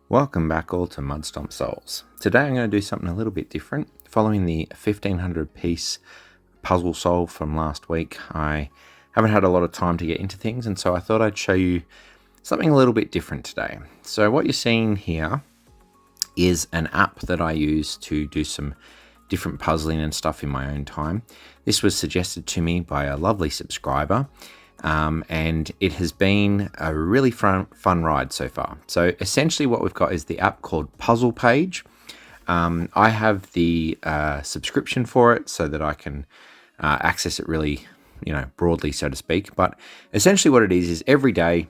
Welcome back all to Mudstomp Souls. Today I'm going to do something a little bit different. Following the 1500 piece puzzle solve from last week, I haven't had a lot of time to get into things, and so I thought I'd show you something a little bit different today. So what you're seeing here is an app that I use to do some different puzzling and stuff in my own time. This was suggested to me by a lovely subscriber. And it has been a really fun ride so far. So essentially what we've got is the app called Puzzle Page. I have the subscription for it so that I can access it really, broadly, so to speak. But essentially what it is every day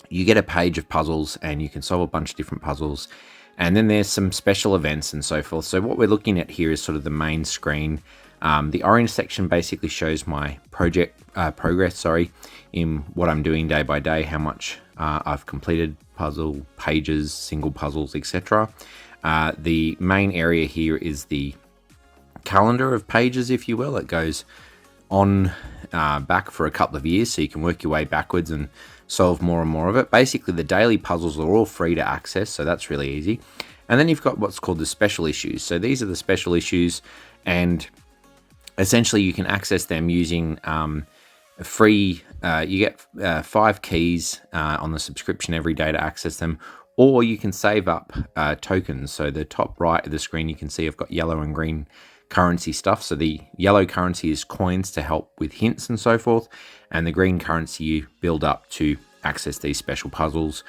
you get a page of puzzles and you can solve a bunch of different puzzles. And then there's some special events and so forth. So what we're looking at here is sort of the main screen. The orange section basically shows my progress, in what I'm doing day by day, how much I've completed puzzle pages, single puzzles, etc. The main area here is the calendar of pages, if you will. It goes on back for a couple of years, so you can work your way backwards and solve more and more of it. Basically, the daily puzzles are all free to access, so that's really easy. And then you've got what's called the special issues. So these are the special issues, and essentially you can access them using free, you get 5 keys on the subscription every day to access them, or you can save up tokens. So the top right of the screen, you can see I've got yellow and green currency stuff. So the yellow currency is coins to help with hints and so forth, and the green currency you build up to access these special puzzles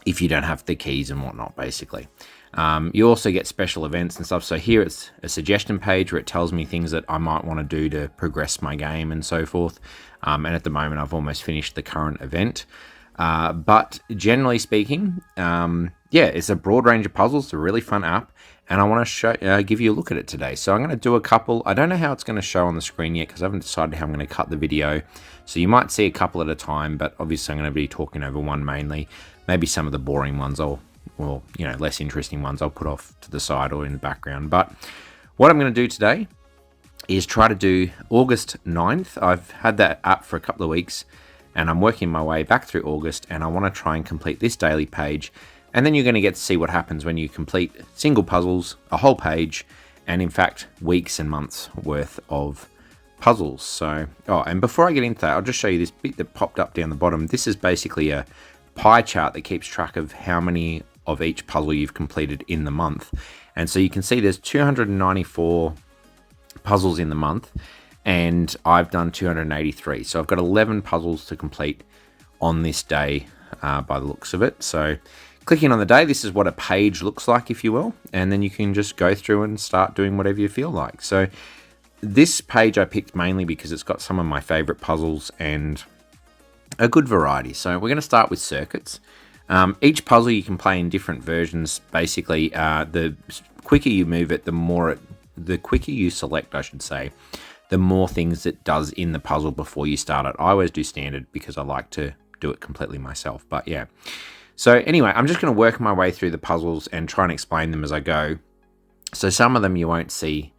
if you don't have the keys and whatnot, basically. You also get special events and stuff. So here it's a suggestion page where it tells me things that I might want to do to progress my game and so forth. And at the moment, I've almost finished the current event. But generally speaking, it's a broad range of puzzles. It's a really fun app. And I want to give you a look at it today. So I'm going to do a couple. I don't know how it's going to show on the screen yet because I haven't decided how I'm going to cut the video. So you might see a couple at a time, but obviously I'm going to be talking over one mainly. Maybe some of the boring ones less interesting ones I'll put off to the side or in the background. But what I'm going to do today is try to do August 9th. I've had that app for a couple of weeks and I'm working my way back through August, and I want to try and complete this daily page. And then you're going to get to see what happens when you complete single puzzles, a whole page, and in fact, weeks and months worth of puzzles. So, and before I get into that, I'll just show you this bit that popped up down the bottom. This is basically a pie chart that keeps track of how many of each puzzle you've completed in the month. And so you can see there's 294 puzzles in the month, and I've done 283. So I've got 11 puzzles to complete on this day by the looks of it. So clicking on the day, this is what a page looks like, if you will, and then you can just go through and start doing whatever you feel like. So this page I picked mainly because it's got some of my favorite puzzles and a good variety. So we're going to start with circuits. Each puzzle you can play in different versions. Basically, the quicker you move it, the quicker you select, I should say, the more things it does in the puzzle before you start it. I always do standard because I like to do it completely myself. But yeah. So anyway, I'm just going to work my way through the puzzles and try and explain them as I go. So some of them you won't see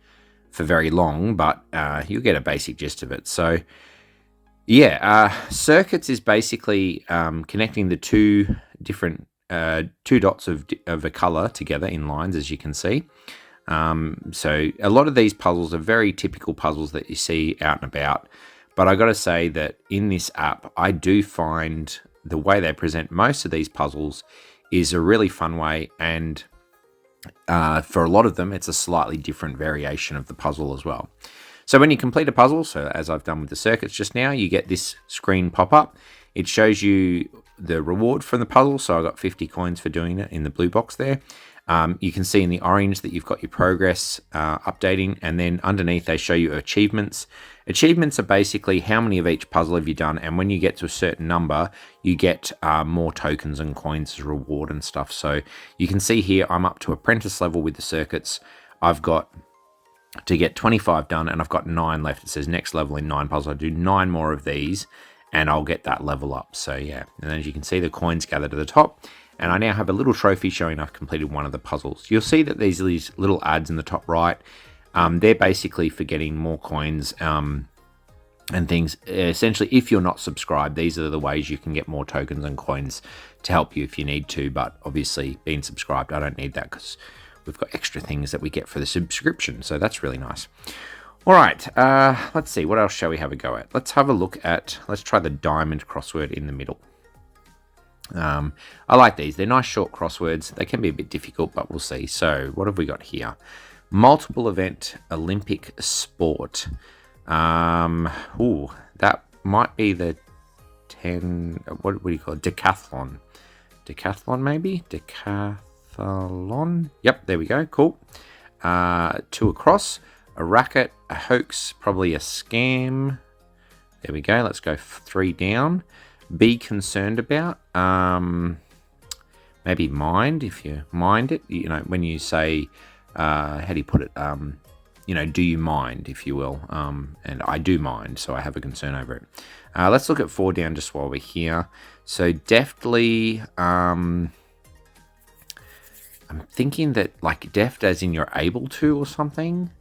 for very long, but you'll get a basic gist of it. So circuits is basically connecting the two different two dots of a color together in lines, as you can see. So a lot of these puzzles are very typical puzzles that you see out and about. But I got to say that in this app, I do find the way they present most of these puzzles is a really fun way, and for a lot of them, it's a slightly different variation of the puzzle as well. So when you complete a puzzle, so as I've done with the circuits just now, you get this screen pop up. It shows you the reward from the puzzle. So I got 50 coins for doing it in the blue box there. You can see in the orange that you've got your progress updating, and then underneath they show you achievements. Achievements are basically how many of each puzzle have you done, and when you get to a certain number, you get more tokens and coins as reward and stuff. So you can see here I'm up to apprentice level with the circuits. I've got to get 25 done, and I've got 9 left. It says next level in 9 puzzles. I do 9 more of these, and I'll get that level up. So yeah, and as you can see, the coins gather to the top, and I now have a little trophy showing I've completed one of the puzzles. You'll see that these little ads in the top right, they're basically for getting more coins and things. Essentially, if you're not subscribed, these are the ways you can get more tokens and coins to help you if you need to. But obviously, being subscribed, I don't need that because we've got extra things that we get for the subscription. So that's really nice. All right, let's see. What else shall we have a go at? Let's have a look at, let's try the diamond crossword in the middle. I like these. They're nice short crosswords. They can be a bit difficult, but we'll see. So what have we got here? Multiple event Olympic sport. That might be the 10, what do you call it? Decathlon. Decathlon maybe? Decathlon. Yep, there we go. Cool. 2 across. A racket, a hoax, probably a scam. There we go. Let's go 3 down. Be concerned about. Maybe mind, if you mind it. You know, when you say, how do you put it? Do you mind, if you will? And I do mind, so I have a concern over it. Let's look at 4 down just while we're here. So deftly, I'm thinking that like deft as in you're able to or something.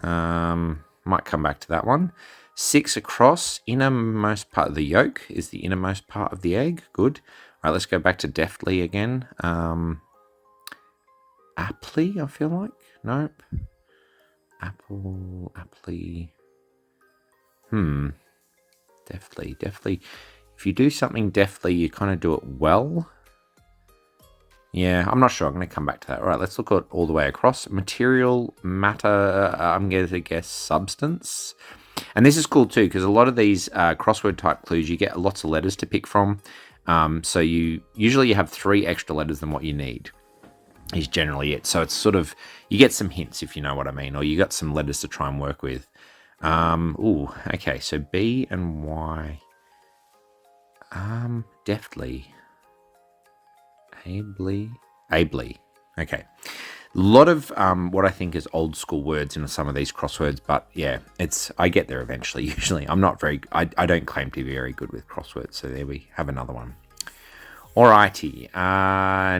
Might come back to that one. 6 across, innermost part of the yolk is the innermost part of the egg. Good. All right, let's go back to deftly again. Aptly, I feel like. Nope. Aptly. Deftly. If you do something deftly, you kind of do it well. Yeah, I'm not sure. I'm going to come back to that. All right, let's look at all the way across. Material, matter, I'm going to guess substance. And this is cool too, because a lot of these crossword type clues, you get lots of letters to pick from. So you have 3 extra letters than what you need, is generally it. So it's sort of, you get some hints, if you know what I mean, or you got some letters to try and work with. Okay, so B and Y. Deftly. Ably. Okay. A lot of what I think is old school words in some of these crosswords, but yeah, I get there eventually. Usually, I don't claim to be very good with crosswords, so there we have another one. Alrighty.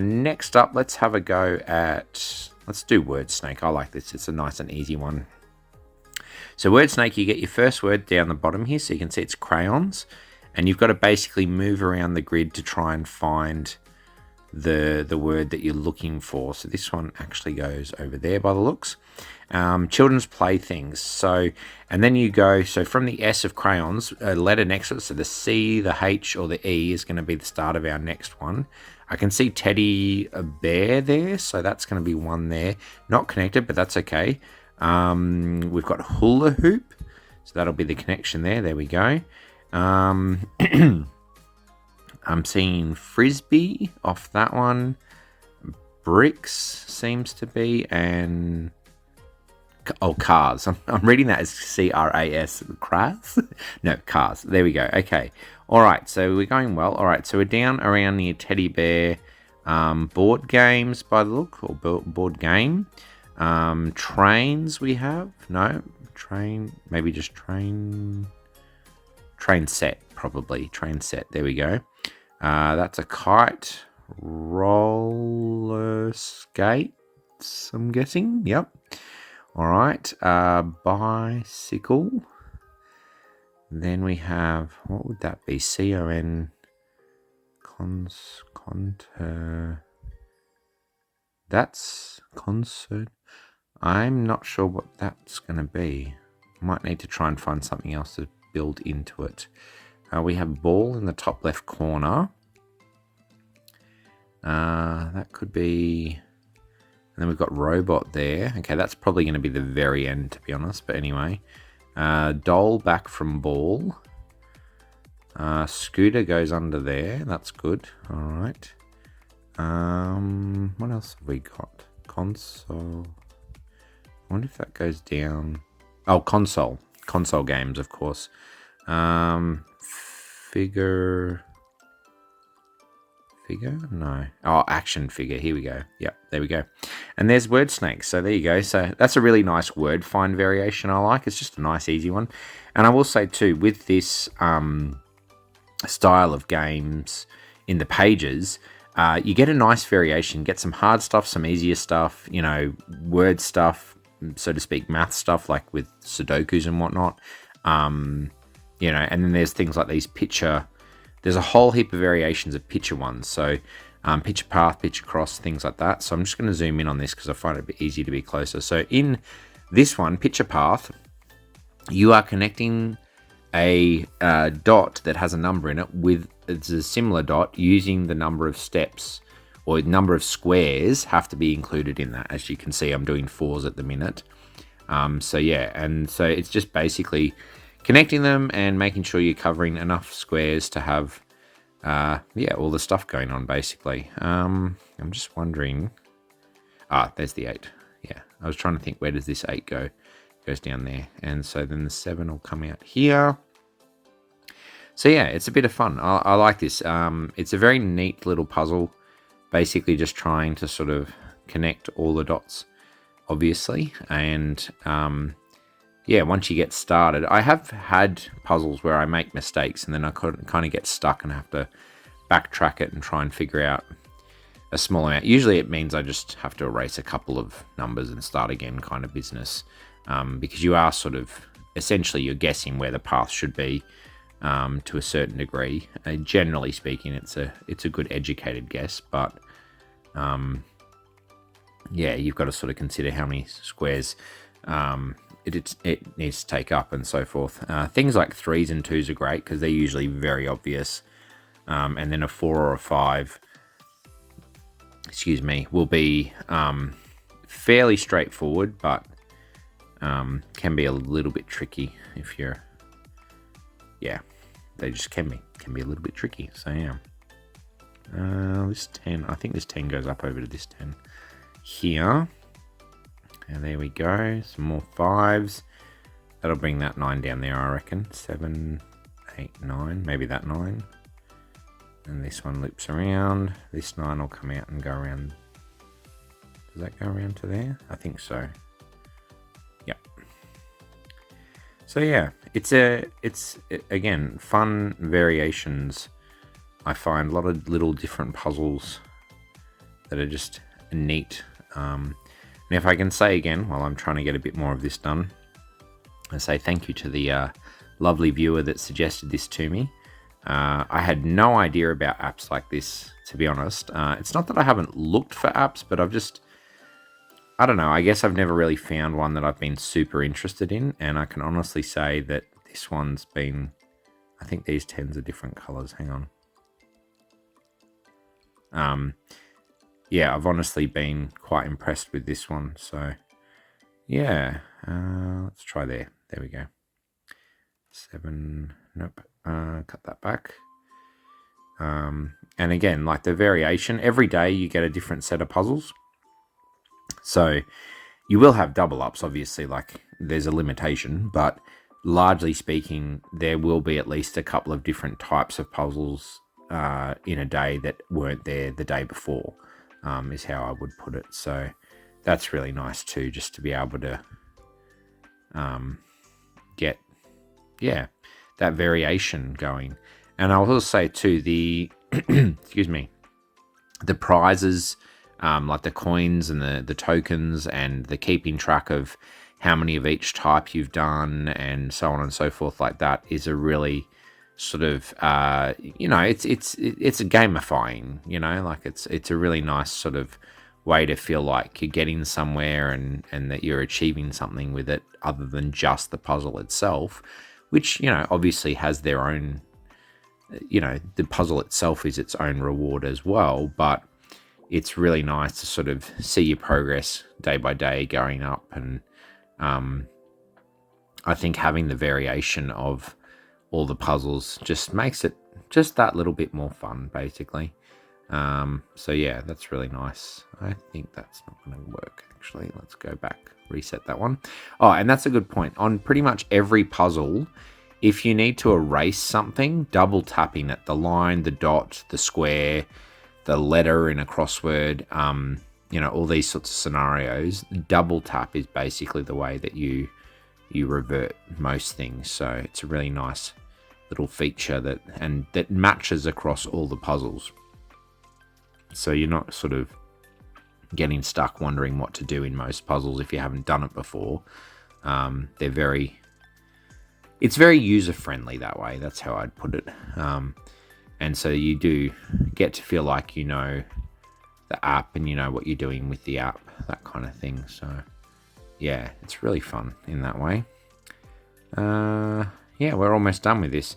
Next up, let's have a go at. Let's do word snake. I like this. It's a nice and easy one. So word snake, you get your first word down the bottom here, so you can see it's crayons, and you've got to basically move around the grid to try and find the word that you're looking for. So this one actually goes over there by the looks. Children's playthings. So, and then you go, so from the S of crayons, a letter next to it, so the C, the H, or the E is going to be the start of our next one. I can see teddy bear there, so that's going to be one there. Not connected, but that's okay. We've got hula hoop, so that'll be the connection there. There we go. I'm seeing frisbee off that one. Bricks seems to be, and cars. I'm reading that as C-R-A-S. Cars? No, cars. There we go. Okay. All right. So we're going well. All right. So we're down around near teddy bear. Board games by the look, or board game. Trains we have. No. Train. Maybe just train. Train set, probably. Train set. There we go. That's a kite. Roller skates, I'm guessing. Yep. All right. Bicycle. Then we have, what would that be? C-O-N. That's concert. I'm not sure what that's going to be. Might need to try and find something else to build into it. We have ball in the top left corner. That could be... And then we've got robot there. Okay, that's probably going to be the very end, to be honest. But anyway. Doll back from ball. Scooter goes under there. That's good. All right. What else have we got? Console. I wonder if that goes down. Oh, console. Console games, of course. Figure? No. Oh, action figure. Here we go. Yep, there we go. And there's word snakes. So there you go. So that's a really nice word find variation I like. It's just a nice, easy one. And I will say too, with this style of games in the pages, you get a nice variation. Get some hard stuff, some easier stuff, word stuff, so to speak, math stuff, like with Sudokus and whatnot. you know, and then there's things like these picture. There's a whole heap of variations of picture ones. So picture path, picture cross, things like that. So I'm just going to zoom in on this because I find it a bit easier to be closer. So in this one, picture path, you are connecting a dot that has a number in it with it's a similar dot using the number of steps or number of squares have to be included in that. As you can see, I'm doing 4s at the minute. So yeah, and so it's just basically connecting them and making sure you're covering enough squares to have all the stuff going on basically. I'm just wondering, there's the 8. Yeah, I was trying to think, where does this 8 go? It goes down there, and so then the 7 will come out here. So yeah, it's a bit of fun. I like this. It's a very neat little puzzle, basically just trying to sort of connect all the dots, obviously. And yeah, once you get started, I have had puzzles where I make mistakes and then I kind of get stuck and have to backtrack it and try and figure out a small amount. Usually it means I just have to erase a couple of numbers and start again kind of business, because you are sort of, essentially you're guessing where the path should be to a certain degree. Generally speaking, it's a good educated guess, but yeah, you've got to sort of consider how many squares it needs to take up and so forth. Things like 3s and 2s are great because they're usually very obvious, and then a 4 or a 5, will be fairly straightforward, but can be a little bit tricky if you're, they just can be a little bit tricky. So yeah, this 10, I think this 10 goes up over to this 10 here. And there we go, some more 5s. That'll bring that 9 down there, I reckon. 7, 8, 9, maybe that 9. And this one loops around. This 9 will come out and go around. Does that go around to there? I think so. Yep. So yeah, it's again, fun variations. I find a lot of little different puzzles that are just neat. And if I can say again, while I'm trying to get a bit more of this done, I say thank you to the lovely viewer that suggested this to me. I had no idea about apps like this, to be honest. It's not that I haven't looked for apps, but I don't know, I guess I've never really found one that I've been super interested in, and I can honestly say that this one's been, I think these 10s are different colors, hang on. Yeah, I've honestly been quite impressed with this one. So, yeah, let's try there. There we go. 7, nope, cut that back. And again, like the variation, every day you get a different set of puzzles. So you will have double ups, obviously, like there's a limitation, but largely speaking, there will be at least a couple of different types of puzzles in a day that weren't there the day before. Is how I would put it. So that's really nice too, just to be able to get that variation going. And I'll also say too, the excuse me, the prizes, like the coins and the tokens and the keeping track of how many of each type you've done and so on and so forth, like that, is a really sort of it's a gamifying, like it's a really nice sort of way to feel like you're getting somewhere and that you're achieving something with it other than just the puzzle itself, which obviously has their own, the puzzle itself is its own reward as well, but it's really nice to sort of see your progress day by day going up. And I think having the variation of all the puzzles just makes it just that little bit more fun, basically. So yeah, that's really nice. I think that's not going to work, actually. Let's go back, reset that one. Oh, and that's a good point. On pretty much every puzzle, if you need to erase something, double tapping at the line, the dot, the square, the letter in a crossword, all these sorts of scenarios, double tap is basically the way that you revert most things. So it's a really nice little feature that matches across all the puzzles. So you're not sort of getting stuck wondering what to do in most puzzles if you haven't done it before. They're very it's very user-friendly that way. That's how I'd put it. And so you do get to feel like you know the app and you know what you're doing with the app, that kind of thing. So yeah, it's really fun in that way. Yeah, we're almost done with this.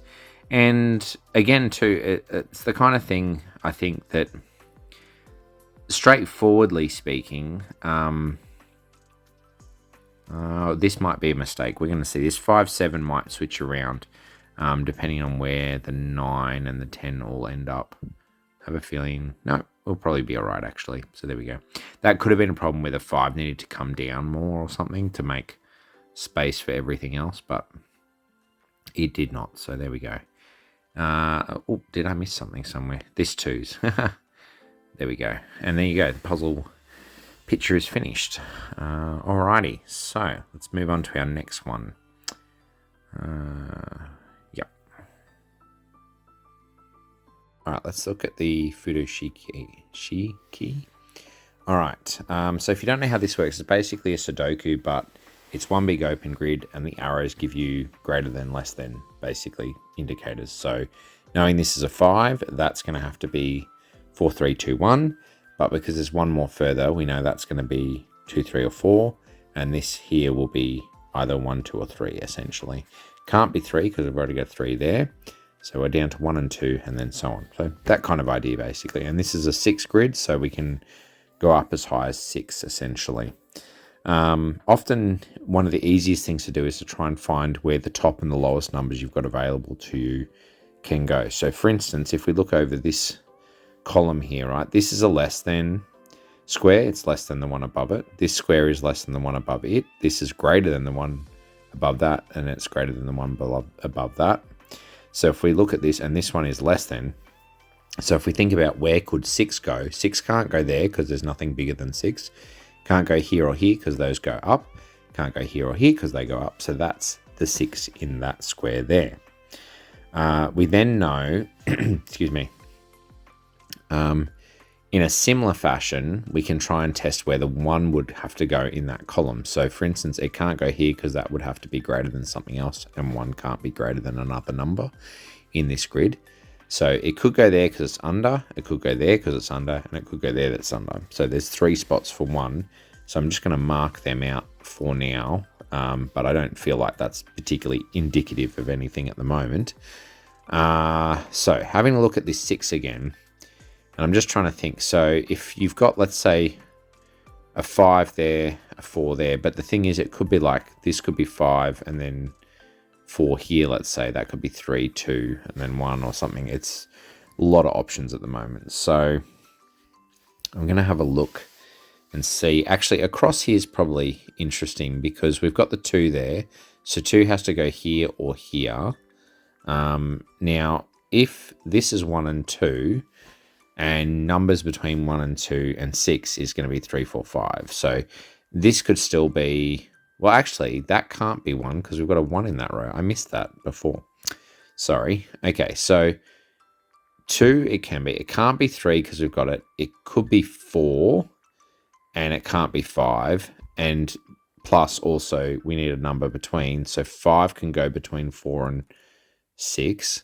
And again, too, it's the kind of thing I think that, straightforwardly speaking, this might be a mistake. We're going to see this 5, 7 might switch around depending on where the 9 and the 10 all end up. I have a feeling, no, we'll probably be all right, actually. So there we go. That could have been a problem where the 5 needed to come down more or something to make space for everything else, but it did not. So there we go. Oh, did I miss something somewhere? This 2's. There we go. And there you go. The puzzle picture is finished. Alrighty. So let's move on to our next one. Yep. Alright, let's look at the Futoshiki. Alright. So if you don't know how this works, it's basically a Sudoku, but it's one big open grid and the arrows give you greater than, less than, basically indicators. So knowing this is a 5, that's going to have to be 4, 3, 2, 1. But because there's one more further, we know that's going to be 2, 3, or 4. And this here will be either 1, 2, or 3, essentially. Can't be 3 because we've already got 3 there. So we're down to 1 and 2 and then so on. So that kind of idea, basically. And this is a 6 grid, so we can go up as high as 6, essentially. Often one of the easiest things to do is to try and find where the top and the lowest numbers you've got available to you can go. So for instance, if we look over this column here, right, this is a less than square, it's less than the one above it. This square is less than the one above it. This is greater than the one above that, and it's greater than the one above that. So if we look at this, and this one is less than, so if we think about where could 6 go, 6 can't go there because there's nothing bigger than 6. Can't go here or here because those go up. Can't go here or here because they go up. So that's the 6 in that square there. We then know, excuse me, in a similar fashion, we can try and test where the 1 would have to go in that column. So for instance, it can't go here because that would have to be greater than something else, and 1 can't be greater than another number in this grid. So it could go there because it's under, it could go there because it's under, and it could go there that's under. So there's 3 spots for 1. So I'm just going to mark them out for now, but I don't feel like that's particularly indicative of anything at the moment. So having a look at this 6 again, and I'm just trying to think. So if you've got, let's say, a 5 there, a 4 there, but the thing is, it could be like, this could be 5 and then 4 here, let's say. That could be 3, 2, and then 1 or something. It's a lot of options at the moment. So I'm going to have a look and see. Actually, across here is probably interesting because we've got the 2 there. So 2 has to go here or here. Now, if this is 1 and 2, and numbers between 1 and 2 and 6 is going to be 3, 4, 5. So this could still be, well, actually, that can't be 1 because we've got a 1 in that row. I missed that before. Sorry. Okay, so 2 it can be. It can't be 3 because we've got it. It could be 4, and it can't be 5. And plus also we need a number between. So 5 can go between 4 and 6.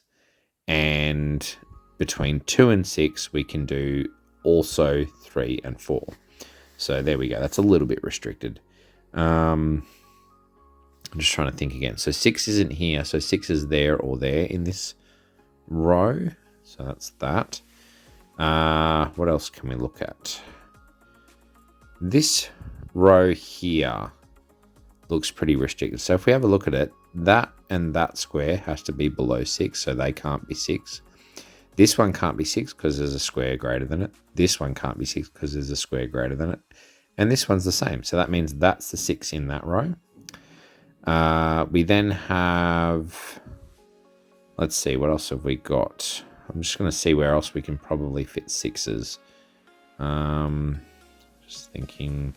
And between 2 and 6, we can do also 3 and 4. So there we go. That's a little bit restricted. I'm just trying to think again. So 6 isn't here. So 6 is there or there in this row. So that's that. What else can we look at? This row here looks pretty restricted. So if we have a look at it, that and that square has to be below 6. So they can't be 6. This one can't be 6 because there's a square greater than it. This one can't be 6 because there's a square greater than it. And this one's the same. So that means that's the 6 in that row. We then have, let's see, what else have we got? I'm just going to see where else we can probably fit 6s. Just thinking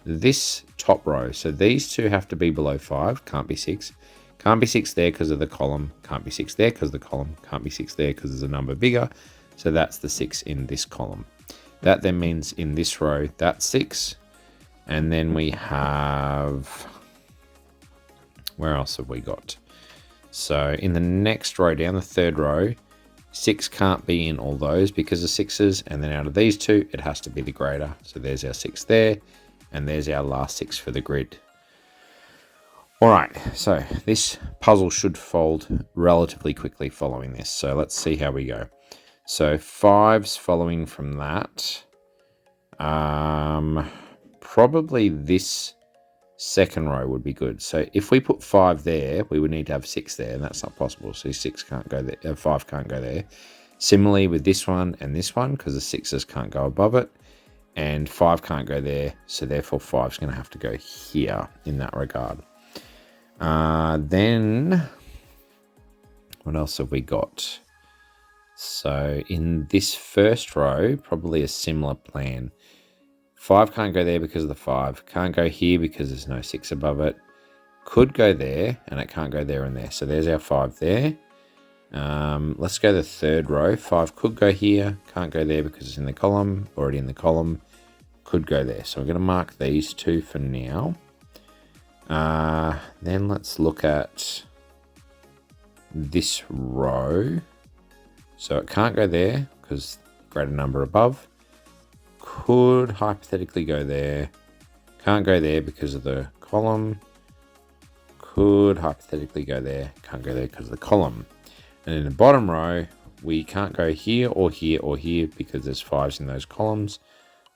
this top row. So these 2 have to be below 5. Can't be 6. Can't be 6 there because of the column. Can't be 6 there because of the column. Can't be 6 there because there's a number bigger. So that's the 6 in this column. That then means in this row, that's 6. And then we have, where else have we got? So in the next row down, the third row, 6 can't be in all those because of 6s, and then out of these two, it has to be the greater. So there's our 6 there, and there's our last 6 for the grid. All right, so this puzzle should fold relatively quickly following this. So let's see how we go. So 5's following from that. Probably this second row would be good. So if we put 5 there, we would need to have 6 there, and that's not possible. So 6 can't go there, 5 can't go there. Similarly with this one and this one, because the 6s can't go above it, and 5 can't go there, so therefore 5's going to have to go here in that regard. Then what else have we got? So in this first row, probably a similar plan. 5 can't go there because of the 5. Can't go here because there's no 6 above it. Could go there, and it can't go there and there. So there's our 5 there. Let's go the third row. 5 could go here. Can't go there because it's in the column. Already in the column. Could go there. So I'm going to mark these two for now. Then let's look at this row. So it can't go there because greater number above. Could hypothetically go there. Can't go there because of the column. Could hypothetically go there. Can't go there because of the column. And in the bottom row, we can't go here or here or here because there's 5's in those columns.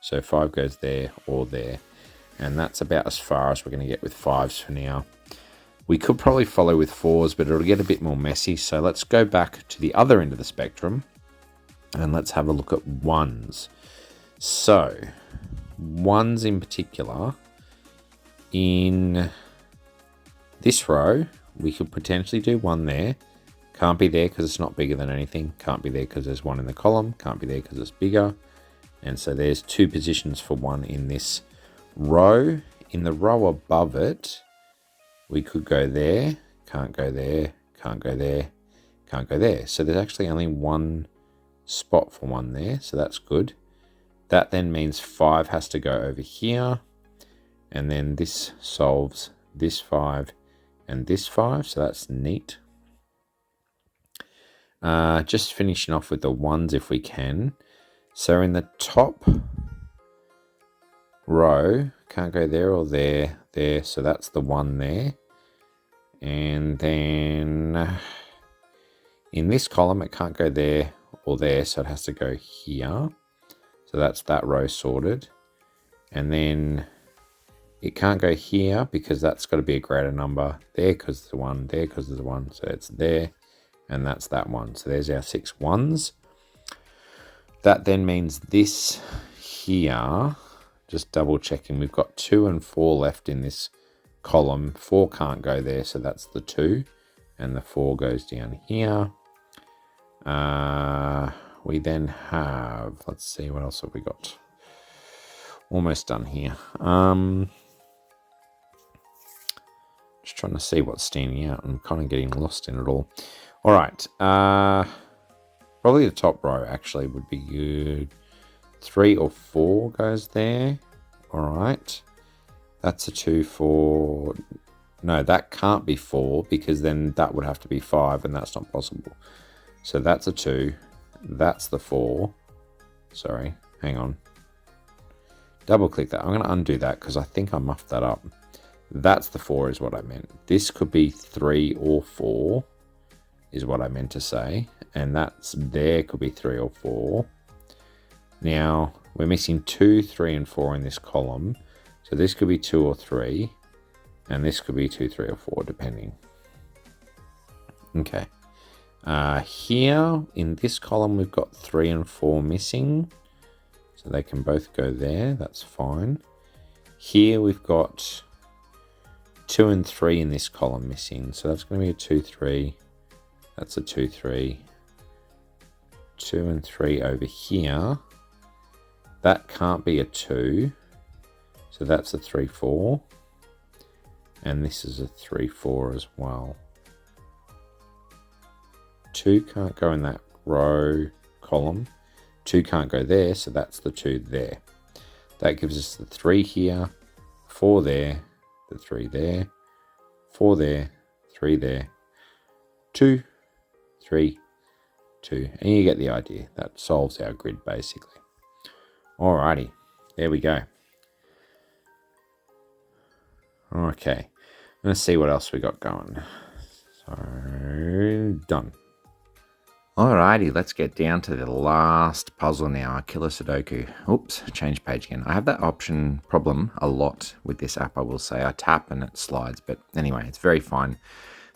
So 5 goes there or there. And that's about as far as we're going to get with 5's for now. We could probably follow with 4's, but it'll get a bit more messy. So let's go back to the other end of the spectrum and let's have a look at 1's. So 1's in particular, in this row, we could potentially do 1 there. Can't be there because it's not bigger than anything. Can't be there because there's 1 in the column. Can't be there because it's bigger. And so there's 2 positions for 1 in this row. In the row above it, we could go there. Can't go there. Can't go there. Can't go there. So there's actually only 1 spot for 1 there. So that's good. That then means 5 has to go over here. And then this solves this 5 and this 5. So that's neat. Just finishing off with the 1's if we can. So in the top row, can't go there or there, there. So that's the 1 there. And then in this column, it can't go there or there. So it has to go here. So that's that row sorted. And then it can't go here because that's got to be a greater number there because there's a 1, there because there's a 1. So it's there. And that's that 1. So there's our 6 1's. That then means this here, just double checking, we've got 2 and 4 left in this column. 4 can't go there, so that's the 2. And the 4 goes down here. We then have, let's see, what else have we got? Almost done here. Just trying to see what's standing out. I'm kind of getting lost in it all. All right. Probably the top row actually would be good. 3 or 4 goes there. All right. That's a 2, 4. No, that can't be 4 because then that would have to be 5 and that's not possible. So that's a 2. That's the 4. Sorry, hang on. Double click that. I'm going to undo that because I think I muffed that up. That's the 4 is what I meant. This could be 3 or 4 is what I meant to say. And that's there could be 3 or 4. Now, we're missing 2, 3, and 4 in this column. So this could be 2 or 3. And this could be 2, 3, or 4, depending. Okay. Here, in this column, we've got 3 and 4 missing. So they can both go there. That's fine. Here, we've got 2 and 3 in this column missing. So that's going to be a 2, 3. That's a 2, 3. 2 and 3 over here. That can't be a 2. So that's a 3, 4. And this is a 3, 4 as well. 2 can't go in that row column. 2 can't go there, so that's the 2 there. That gives us the 3 here, 4 there, the 3 there, 4 there, 3 there, 2, 3, 2. And you get the idea. That solves our grid, basically. Alrighty. There we go. Okay. Let's see what else we got going. So, done. Alrighty, let's get down to the last puzzle now, Killer Sudoku. Oops, change page again. I have that option problem a lot with this app, I will say. I tap and it slides, but anyway, it's very fine.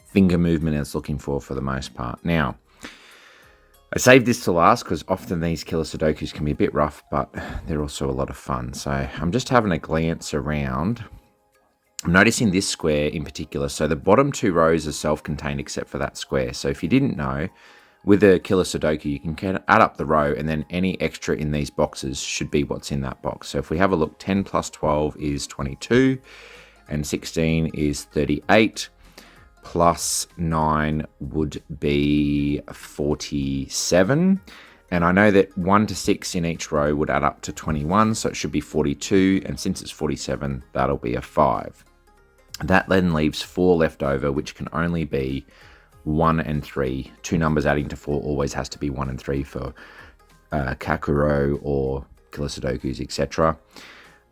Finger movement it's looking for the most part. Now, I saved this to last because often these Killer Sudokus can be a bit rough, but they're also a lot of fun. So I'm just having a glance around. I'm noticing this square in particular. So the bottom 2 rows are self-contained except for that square. So if you didn't know, with a Killer Sudoku, you can add up the row and then any extra in these boxes should be what's in that box. So if we have a look, 10 plus 12 is 22 and 16 is 38 plus 9 would be 47. And I know that 1 to 6 in each row would add up to 21, so it should be 42. And since it's 47, that'll be a 5. That then leaves 4 left over, which can only be 1 and 3. 2 numbers adding to 4 always has to be 1 and 3 for Kakuro or Killer Sudokus, etc.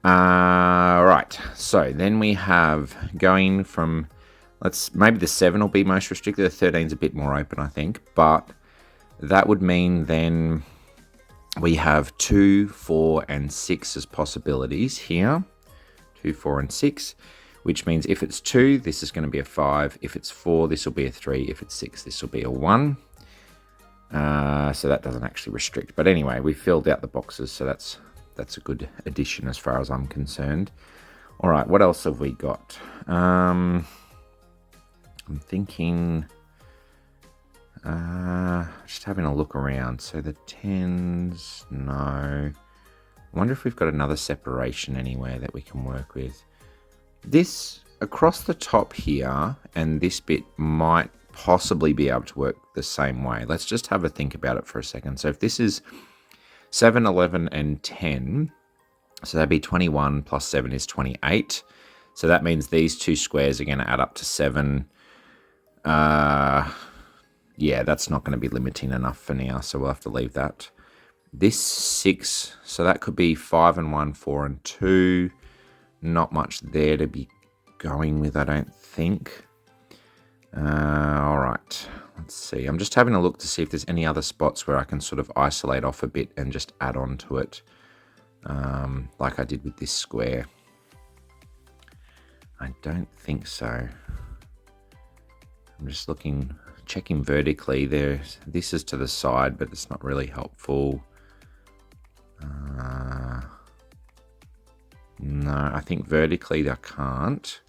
Right, so then we have going from, maybe the 7 will be most restricted. The 13 is a bit more open, I think, but that would mean then we have 2, 4, and 6 as possibilities here. 2, 4, and 6. Which means if it's 2, this is going to be a 5. If it's 4, this will be a 3. If it's 6, this will be a 1. So that doesn't actually restrict. But anyway, we filled out the boxes, so that's a good addition as far as I'm concerned. All right, what else have we got? I'm thinking, just having a look around. So the 10s, no. I wonder if we've got another separation anywhere that we can work with. This across the top here and this bit might possibly be able to work the same way. Let's just have a think about it for a second. So if this is 7, 11, and 10, so that'd be 21 plus 7 is 28. So that means these 2 squares are going to add up to 7. Yeah, that's not going to be limiting enough for now, so we'll have to leave that. This 6, so that could be 5 and 1, 4 and 2. Not much there to be going with, I don't think. All right, let's see. I'm just having a look to see if there's any other spots where I can sort of isolate off a bit and just add on to it, like I did with this square. I don't think so. I'm just checking vertically there. This is to the side, but it's not really helpful. No, I think vertically I can't.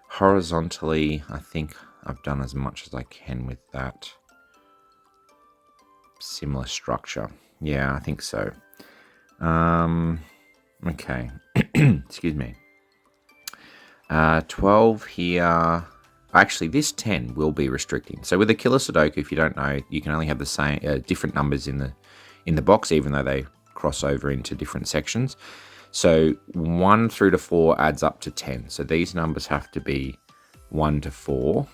Horizontally, I think I've done as much as I can with that. Similar structure. Yeah, I think so. Okay. Excuse me. 12 here. Actually, this 10 will be restricting. So with a Killer Sudoku, if you don't know, you can only have the same different numbers in the box, even though they cross over into different sections. So 1 through to 4 adds up to 10. So these numbers have to be 1 to 4.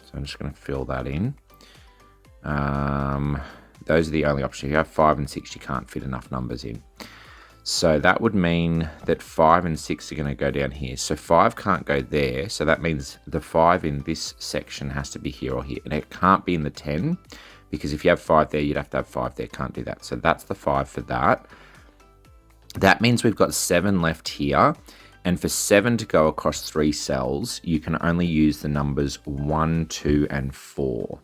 So I'm just going to fill that in. Those are the only options. If you have 5 and 6, you can't fit enough numbers in. So that would mean that 5 and 6 are going to go down here. So 5 can't go there. So that means the 5 in this section has to be here or here. And it can't be in the 10, because if you have 5 there, you'd have to have 5 there. Can't do that. So that's the 5 for that. That means we've got 7 left here. And for 7 to go across 3 cells, you can only use the numbers 1, 2, and 4.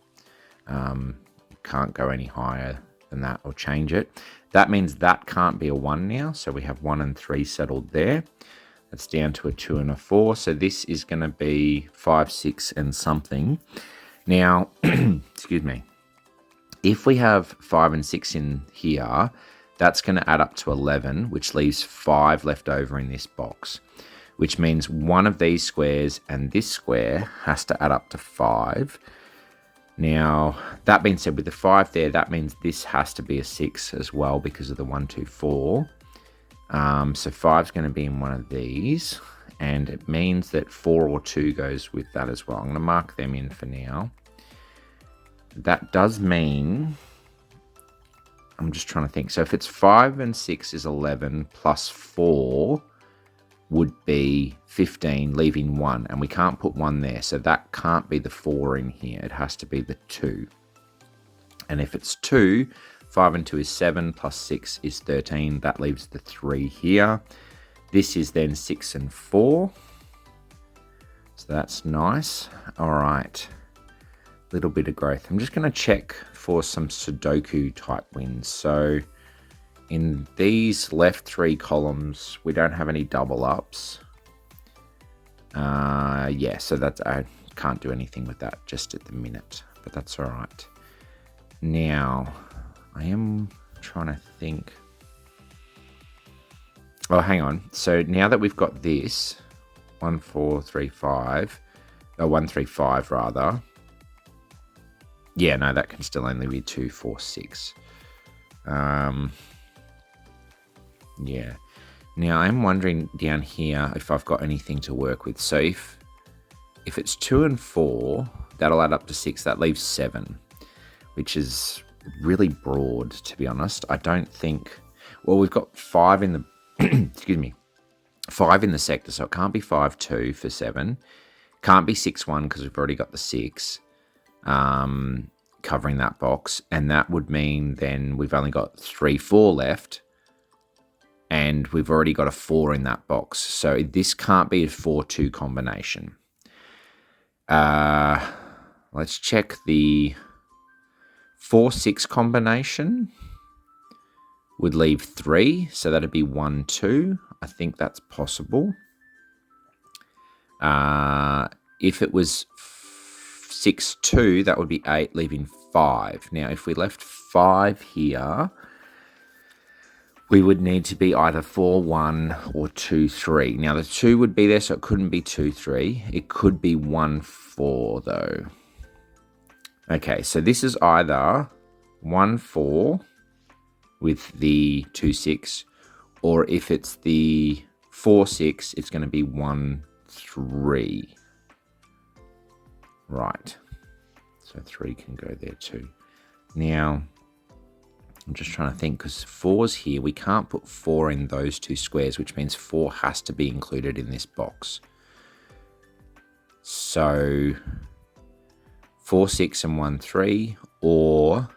Can't go any higher than that or change it. That means that can't be a 1 now. So we have 1 and 3 settled there. That's down to a 2 and a 4. So this is going to be 5, 6, and something. Now, excuse me. If we have 5 and 6 in here, that's going to add up to 11, which leaves 5 left over in this box, which means one of these squares and this square has to add up to 5. Now, that being said, with the 5 there, that means this has to be a 6 as well because of the 1, 2, 4. So 5 is going to be in one of these, and it means that 4 or 2 goes with that as well. I'm going to mark them in for now. that does mean, I'm just trying to think. So if it's 5 and 6 is 11 plus 4 would be 15, leaving 1. And we can't put 1 there. So that can't be the 4 in here. It has to be the 2. And if it's 2, 5 and 2 is 7, plus 6 is 13. That leaves the 3 here. This is then 6 and 4. So that's nice. All right. Little bit of growth. I'm just going to check for some Sudoku type wins. So in these left 3 columns, we don't have any double ups. Yeah, so that's, I can't do anything with that just at the minute, but that's all right. Now, I am trying to think. Oh, hang on. So now that we've got this, 1, 4, 3, 5, 1, 3, 5 rather. Yeah, no, that can still only be 2, 4, 6. Yeah. Now I'm wondering down here if I've got anything to work with. So if it's 2 and 4, that'll add up to 6. That leaves 7, which is really broad, to be honest. I don't think. Well, we've got 5 in the excuse me, 5 in the sector, so it can't be 5, 2 for 7. Can't be 6, 1 because we've already got the 6 covering that box, and that would mean then we've only got 3, 4 left. And we've already got a 4 in that box. So this can't be a 4-2 combination. Let's check the 4-6 combination. Would leave 3. So that'd be 1, 2. I think that's possible. If it was 6, 2, that would be 8, leaving 5. Now, if we left 5 here, we would need to be either 4, 1 or 2, 3. Now, the 2 would be there, so it couldn't be 2, 3. It could be 1, 4, though. Okay, so this is either 1, 4 with the 2, 6, or if it's the 4, 6, it's going to be 1, 3. Right. So 3 can go there too. Now, I'm just trying to think, because 4's here. We can't put 4 in those 2 squares, which means 4 has to be included in this box. So 4, 6 and 1, 3, or...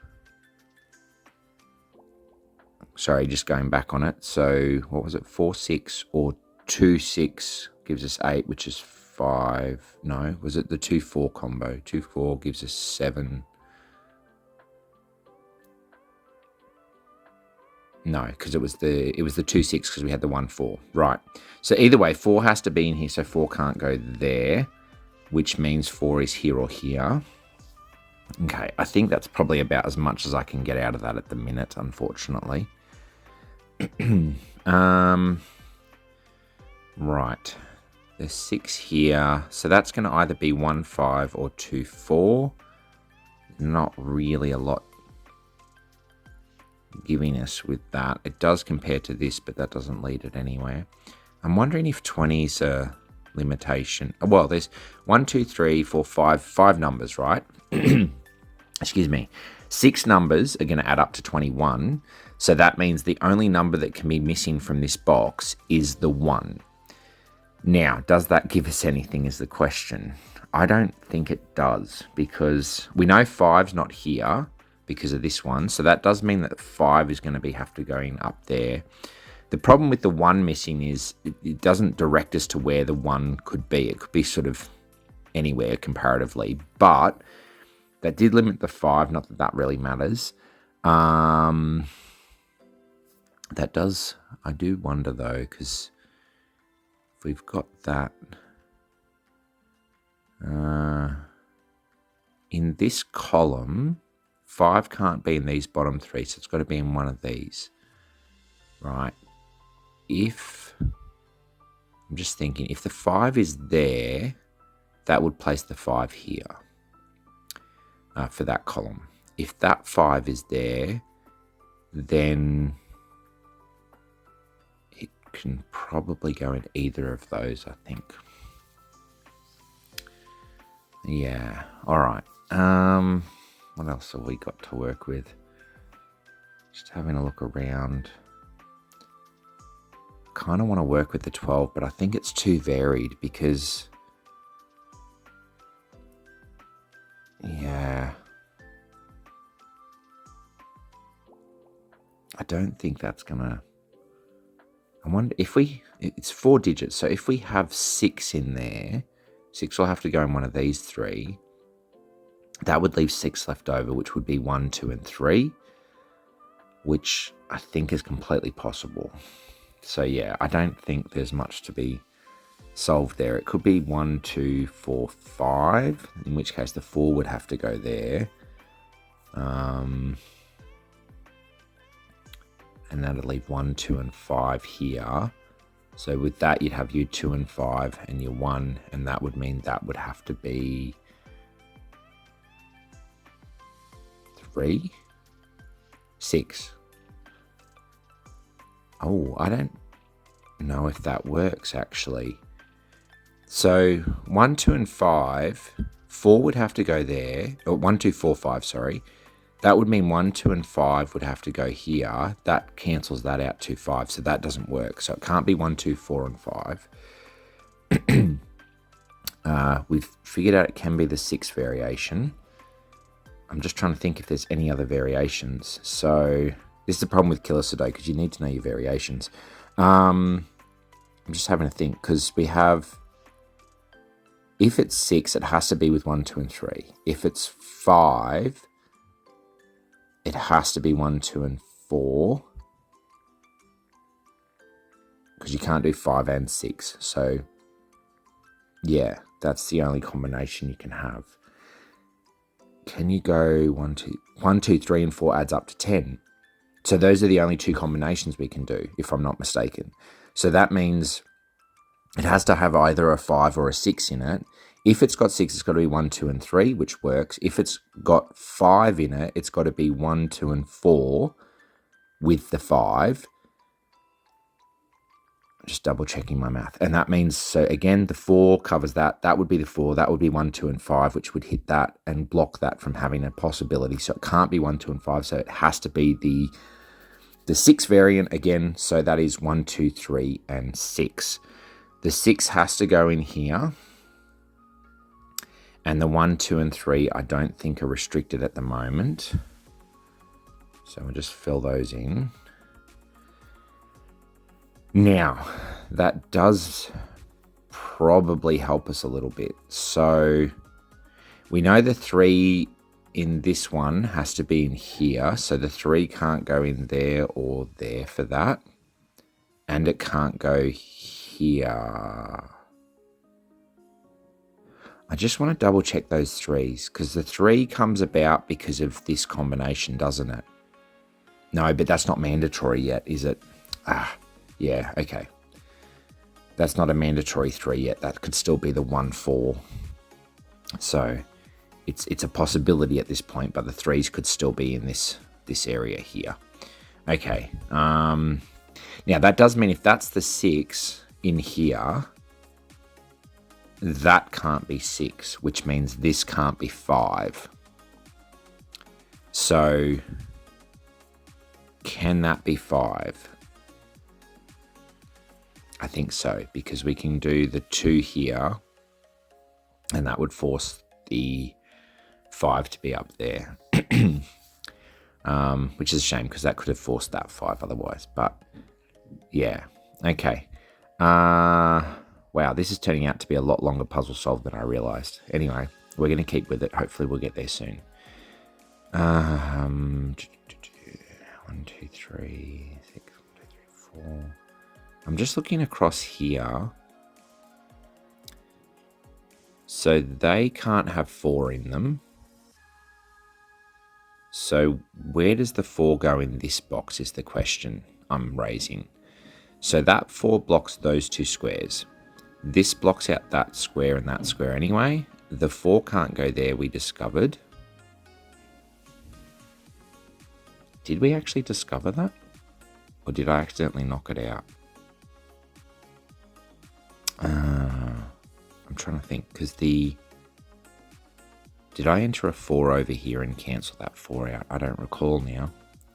Sorry, just going back on it. So what was it? 4, 6 or 2, 6 gives us 8, which is 5. No, was it the 2, 4 combo? 2, 4 gives us 7. No, because it was the 2, 6 because we had the 1, 4. Right. So either way, 4 has to be in here, so 4 can't go there, which means 4 is here or here. Okay, I think that's probably about as much as I can get out of that at the minute, unfortunately. Right. There's 6 here. So that's going to either be 1, 5 or 2, 4. Not really a lot giving us with that. It does compare to this, but that doesn't lead it anywhere. I'm wondering if 20 is a limitation. Well, there's 1, 2, 3, 4, 5 numbers, right? Excuse me. 6 numbers are going to add up to 21. So that means the only number that can be missing from this box is the 1. Now, does that give us anything is the question. I don't think it does, because we know 5's not here because of this one. So that does mean that 5 is going to have to going up there. The problem with the 1 missing is it doesn't direct us to where the 1 could be. It could be sort of anywhere comparatively, but that did limit the 5. Not that that really matters. That does, I do wonder though, because if we've got that in this column, 5 can't be in these bottom 3, so it's got to be in one of these, right? If, I'm just thinking, if the 5 is there, that would place the 5 here for that column. If that 5 is there, then it can probably go in either of those, I think. Yeah, all right. What else have we got to work with? Just having a look around. Kind of want to work with the 12, but I think it's too varied because, yeah, I don't think that's gonna, I wonder if it's 4 digits, so if we have 6 in there, 6 will have to go in one of these 3. That would leave 6 left over, which would be 1, 2, and 3, which I think is completely possible. So yeah, I don't think there's much to be solved there. It could be 1, 2, 4, 5, in which case the 4 would have to go there. And that'll leave 1, 2, and 5 here. So with that, you'd have your 2 and 5 and your 1, and that would mean that would have to be 3, 6. Oh, I don't know if that works actually. So 1, 2, and 5, 4 would have to go there. Or 1, 2, 4, 5, sorry. That would mean 1, 2, and 5 would have to go here. That cancels that out to 5, so that doesn't work. So it can't be 1, 2, 4, and 5. We've figured out it can be the 6 variation. I'm just trying to think if there's any other variations. So this is the problem with Killer Sudoku, because you need to know your variations. I'm just having to think, because we have, if it's 6, it has to be with 1, 2, and 3. If it's 5, it has to be 1, 2, and 4. Because you can't do 5 and 6. So, yeah, that's the only combination you can have. Can you go 1, 2, 3, and 4 adds up to 10? So those are the only 2 combinations we can do, if I'm not mistaken. So that means it has to have either a 5 or a 6 in it. If it's got 6, it's got to be 1, 2, and 3, which works. If it's got 5 in it, it's got to be 1, 2, and 4 with the 5. Just double checking my math. And that means, so again, the 4 covers that. That would be the 4. That would be 1, 2, and 5, which would hit that and block that from having a possibility. So it can't be 1, 2, and 5. So it has to be the 6 variant again. So that is 1, 2, 3, and 6. The 6 has to go in here. And the 1, 2, and 3 I don't think are restricted at the moment. So we'll just fill those in. Now, that does probably help us a little bit. So we know the 3 in this one has to be in here. So the 3 can't go in there or there for that. And it can't go here. I just want to double check those 3s, because the 3 comes about because of this combination, doesn't it? No, but that's not mandatory yet, is it? Yeah, okay. That's not a mandatory 3 yet. That could still be the 1, 4. So it's a possibility at this point, but the 3s could still be in this area here. Okay. Now that does mean if that's the 6 in here, that can't be 6, which means this can't be 5. So can that be 5? I think so, because we can do the 2 here, and that would force the 5 to be up there, which is a shame, because that could have forced that 5 otherwise. But yeah, okay. Wow, this is turning out to be a lot longer puzzle solved than I realized. Anyway, we're going to keep with it. Hopefully we'll get there soon. 1, 2, 3, 6, 1, 2, 3, 4. I'm just looking across here. So they can't have 4 in them. So where does the 4 go in this box is the question I'm raising. So that 4 blocks those 2 squares. This blocks out that square and that square anyway. The 4 can't go there, we discovered. Did we actually discover that? Or did I accidentally knock it out? I'm trying to think, because Did I enter a 4 over here and cancel that 4 out? I don't recall now.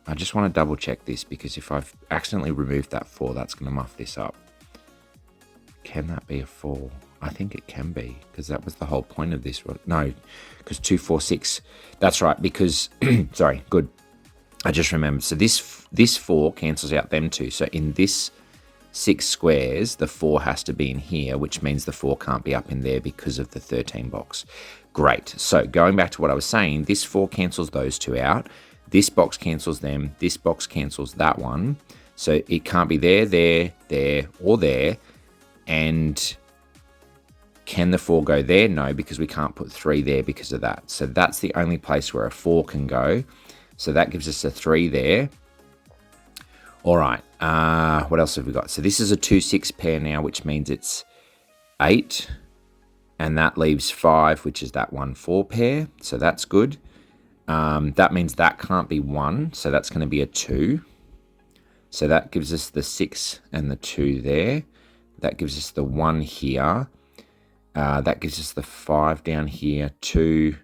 I just want to double check this because if I've accidentally removed that 4, that's going to muff this up. Can that be a 4? I think it can be because that was the whole point of this. No, because 2, 4, 6. That's right, because, sorry, good. I just remembered. So this 4 cancels out them two. So in this 6 squares, the 4 has to be in here, which means the 4 can't be up in there because of the 13 box. Great. So going back to what I was saying, this 4 cancels those two out. This box cancels them. This box cancels that one. So it can't be there, there, or there. And can the 4 go there? No, because we can't put 3 there because of that. So that's the only place where a 4 can go. So that gives us a 3 there. All right. What else have we got? So this is a 2, 6 pair now, which means it's 8. And that leaves 5, which is that 1, 4 pair. So that's good. That means that can't be 1. So that's going to be a 2. So that gives us the 6 and the 2 there. That gives us the 1 here. That gives us the 5 down here. 2.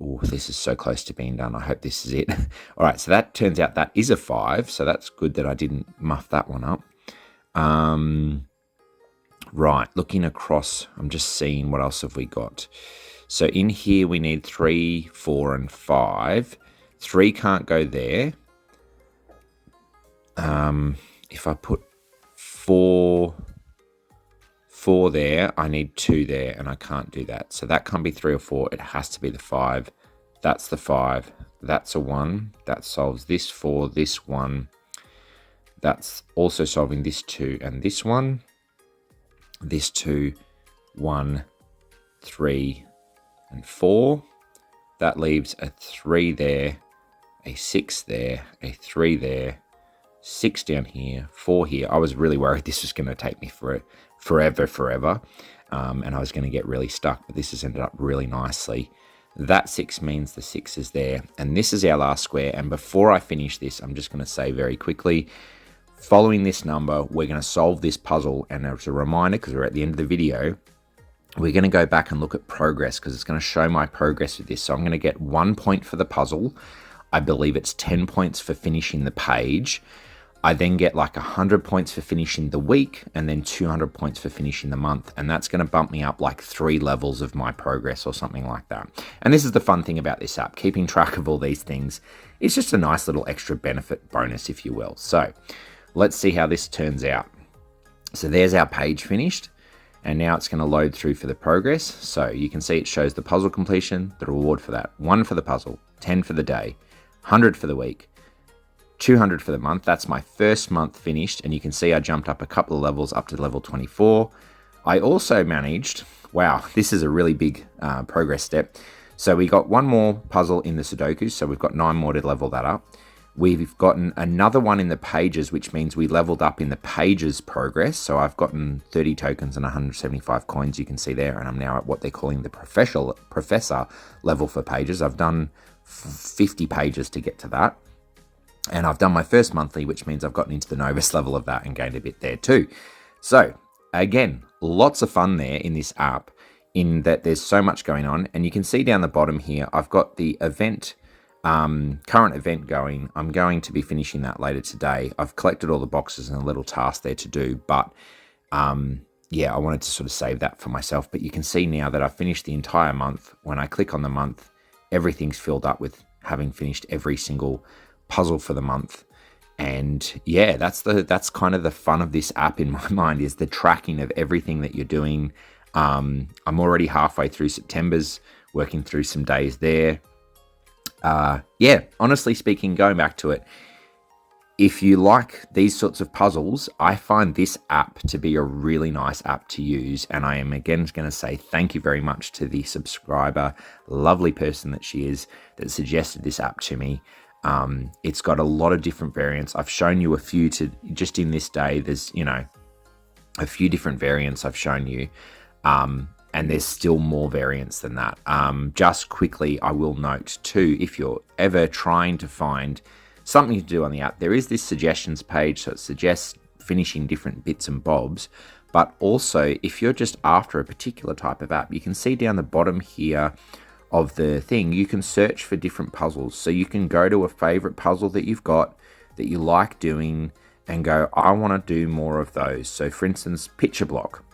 Oh, this is so close to being done. I hope this is it. All right, so that turns out that is a 5. So that's good that I didn't muff that one up. Right, looking across, I'm just seeing what else have we got. So in here we need 3, 4, and 5. 3 can't go there. If I put 4 there, I need 2 there, and I can't do that. So that can't be 3 or 4. It has to be the 5. That's the 5. That's a 1. That solves this 4, this 1. That's also solving this 2 and this 1. This 2, 1, 3, and 4. That leaves a 3 there, a 6 there, a 3 there, 6 down here, 4 here. I was really worried this was going to take me for forever. And I was going to get really stuck, but this has ended up really nicely. That 6 means the 6 is there. And this is our last square. And before I finish this, I'm just going to say very quickly, following this number, we're going to solve this puzzle. And as a reminder, because we're at the end of the video, we're going to go back and look at progress because it's going to show my progress with this. So I'm going to get 1 point for the puzzle. I believe it's 10 points for finishing the page. I then get like 100 points for finishing the week and then 200 points for finishing the month. And that's going to bump me up like 3 levels of my progress or something like that. And this is the fun thing about this app, keeping track of all these things. It's just a nice little extra benefit bonus, if you will. So let's see how this turns out. So there's our page finished. And now it's going to load through for the progress. So you can see it shows the puzzle completion, the reward for that. 1 for the puzzle, 10 for the day, 100 for the week, 200 for the month. That's my first month finished. And you can see I jumped up a couple of levels up to level 24. I also managed, wow, this is a really big progress step. So we got 1 more puzzle in the Sudoku. So we've got 9 more to level that up. We've gotten another one in the pages, which means we leveled up in the pages progress. So I've gotten 30 tokens and 175 coins, you can see there. And I'm now at what they're calling the professor level for pages. I've done 50 pages to get to that. And I've done my first monthly, which means I've gotten into the novice level of that and gained a bit there too. So again, lots of fun there in this app in that there's so much going on. And you can see down the bottom here, I've got the event, current event going. I'm going to be finishing that later today. I've collected all the boxes and a little task there to do, but yeah, I wanted to sort of save that for myself. But you can see now that I've finished the entire month. When I click on the month, everything's filled up with having finished every single puzzle for the month. And yeah, that's kind of the fun of this app in my mind, is the tracking of everything that you're doing. I'm already halfway through September's, working through some days there. Yeah, honestly speaking, going back to it, if you like these sorts of puzzles, I find this app to be a really nice app to use. And I am again going to say thank you very much to the subscriber, lovely person that she is, that suggested this app to me. It's got a lot of different variants. I've shown you a few to just in this day. There's, a few different variants I've shown you. And there's still more variants than that. Just quickly, I will note too, if you're ever trying to find something to do on the app, there is this suggestions page. So it suggests finishing different bits and bobs. But also, if you're just after a particular type of app, you can see down the bottom here of the thing, you can search for different puzzles. So you can go to a favorite puzzle that you've got that you like doing and go, I want to do more of those. So for instance, picture block.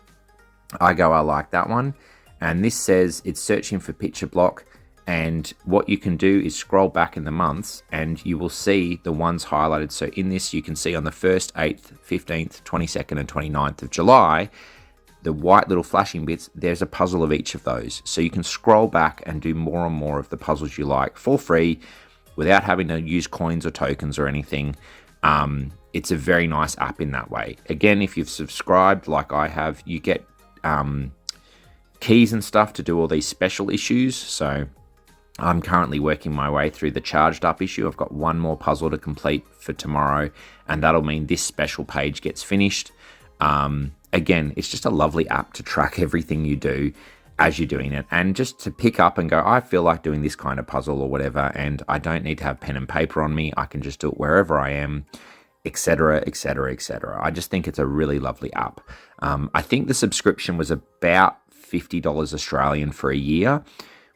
I like that one. And this says it's searching for picture block. And what you can do is scroll back in the months and you will see the ones highlighted. So in this, you can see on the 1st, 8th, 15th, 22nd, and 29th of July, the white little flashing bits, there's a puzzle of each of those. So you can scroll back and do more and more of the puzzles you like for free without having to use coins or tokens or anything. It's a very nice app in that way. Again, if you've subscribed like I have, you get keys and stuff to do all these special issues. So I'm currently working my way through the charged up issue. I've got one more puzzle to complete for tomorrow, and that'll mean this special page gets finished. Again, it's just a lovely app to track everything you do as you're doing it, and just to pick up and go, I feel like doing this kind of puzzle or whatever, and I don't need to have pen and paper on me. I can just do it wherever I am, etc., etc., etc. I just think it's a really lovely app. I think the subscription was about $50 Australian for a year,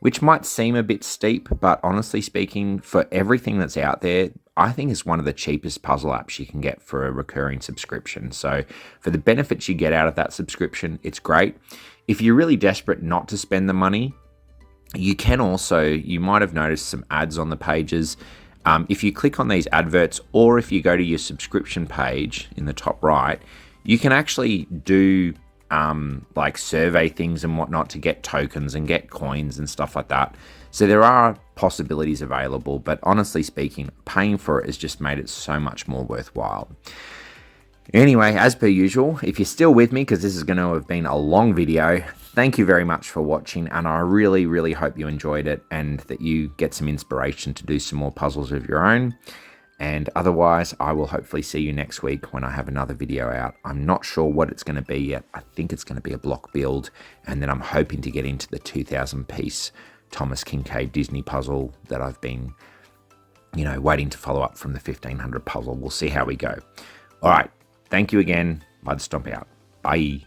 which might seem a bit steep, but honestly speaking, for everything that's out there, I think it's one of the cheapest puzzle apps you can get for a recurring subscription. So for the benefits you get out of that subscription, it's great. If you're really desperate not to spend the money, you can also, you might have noticed some ads on the pages. If you click on these adverts, or if you go to your subscription page in the top right, you can actually do like survey things and whatnot to get tokens and get coins and stuff like that. So there are possibilities available, but honestly speaking, paying for it has just made it so much more worthwhile. Anyway, as per usual, if you're still with me, because this is going to have been a long video, thank you very much for watching, and I really, really hope you enjoyed it and that you get some inspiration to do some more puzzles of your own. And otherwise, I will hopefully see you next week when I have another video out. I'm not sure what it's going to be yet. I think it's going to be a block build, and then I'm hoping to get into the 2,000 piece Thomas Kincaid Disney puzzle that I've been, waiting to follow up from the 1,500 puzzle. We'll see how we go. All right. Thank you again. Mud Stomp out. Bye.